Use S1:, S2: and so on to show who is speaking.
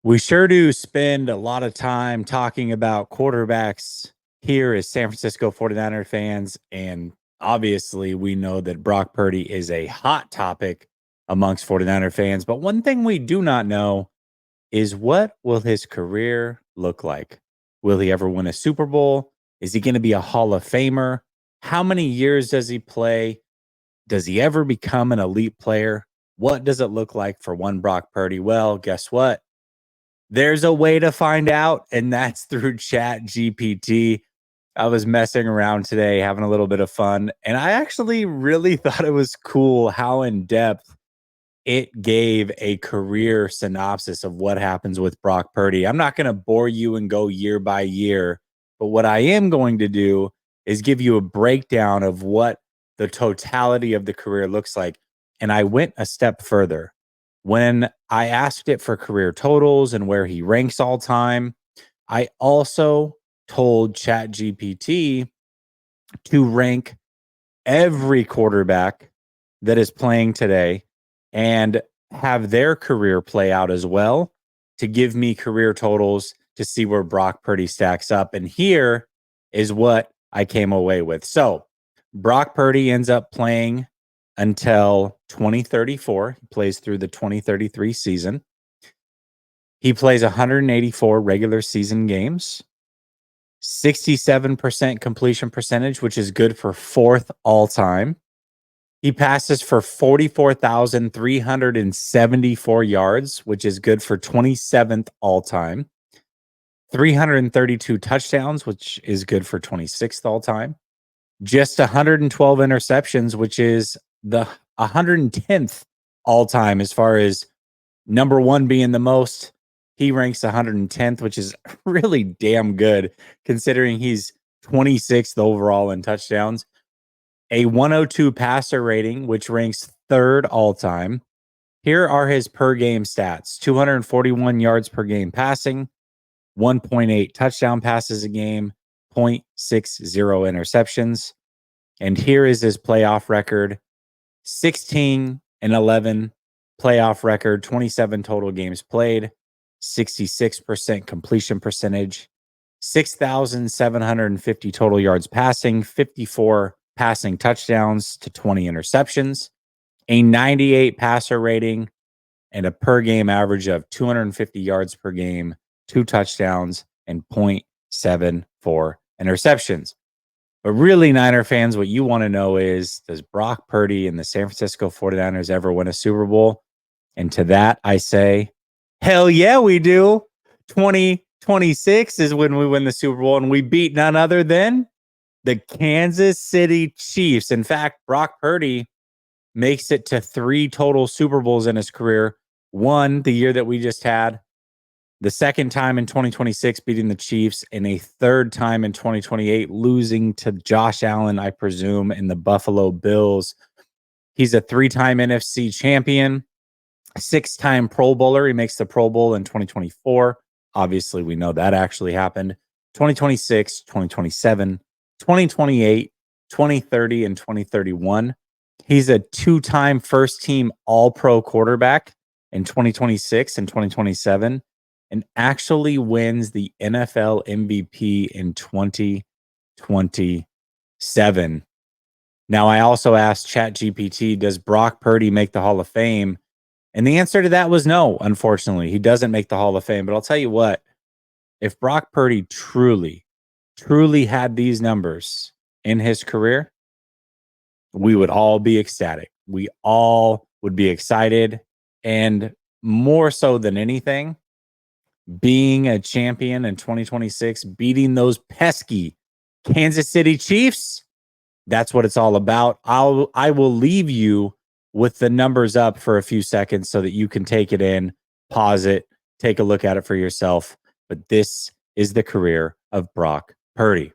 S1: We sure do spend a lot of time talking about quarterbacks here as San Francisco 49er fans. And obviously, we know that Brock Purdy is a hot topic amongst 49er fans. But one thing we do not know is what will his career look like? Will he ever win a Super Bowl? Is he going to be a Hall of Famer? How many years does he play? Does he ever become an elite player? What does it look like for one Brock Purdy? Well, guess what? There's a way to find out, and that's through ChatGPT. I was messing around today, having a little bit of fun, and I actually really thought it was cool how in depth it gave a career synopsis of what happens with Brock Purdy. I'm not going to bore you and go year by year, but what I am going to do is give you a breakdown of what the totality of the career looks like. And I went a step further. When I asked it for career totals and where he ranks all time, I also told ChatGPT to rank every quarterback that is playing today and have their career play out as well to give me career totals to see where Brock Purdy stacks up. And here is what I came away with. So Brock Purdy ends up playing until 2034. He plays through the 2033 season. He plays 184 regular season games, 67% completion percentage, which is good for fourth all time. He passes for 44,374 yards, which is good for 27th all time. 332 touchdowns, which is good for 26th all time. Just 112 interceptions, which is the 110th all time as far as number one being the most. He ranks 110th, which is really damn good considering he's 26th overall in touchdowns. A 102 passer rating, which ranks third all time. Here are his per game stats: 241 yards per game passing, 1.8 touchdown passes a game, 0.60 interceptions. And here is his playoff record: 16-11 playoff record, 27 total games played, 66% completion percentage, 6,750 total yards passing, 54 passing touchdowns to 20 interceptions, a 98 passer rating, and a per game average of 250 yards per game, 2 touchdowns, and 0.74 interceptions. But really, Niner fans, what you want to know is, does Brock Purdy and the San Francisco 49ers ever win a Super Bowl? And to that, I say, hell yeah, we do. 2026 is when we win the Super Bowl, and we beat none other than the Kansas City Chiefs. In fact, Brock Purdy makes it to 3 total Super Bowls in his career. One, the year that we just had, the second time in 2026 beating the Chiefs, and a third time in 2028 losing to Josh Allen, I presume, in the Buffalo Bills. He's a 3-time NFC champion, 6-time Pro Bowler. He makes the Pro Bowl in 2024. Obviously, we know that actually happened. 2026, 2027, 2028, 2030, and 2031. He's a 2-time first-team All-Pro quarterback in 2026 and 2027, and actually wins the NFL MVP in 2027. Now, I also asked ChatGPT, does Brock Purdy make the Hall of Fame? And the answer to that was no, unfortunately. He doesn't make the Hall of Fame. But I'll tell you what, if Brock Purdy truly had these numbers in his career, we would all be ecstatic. We all would be excited. And more so than anything, being a champion in 2026, beating those pesky Kansas City Chiefs, that's what it's all about. I will leave you with the numbers up for a few seconds so that you can take it in, pause it, take a look at it for yourself. But this is the career of Brock Purdy.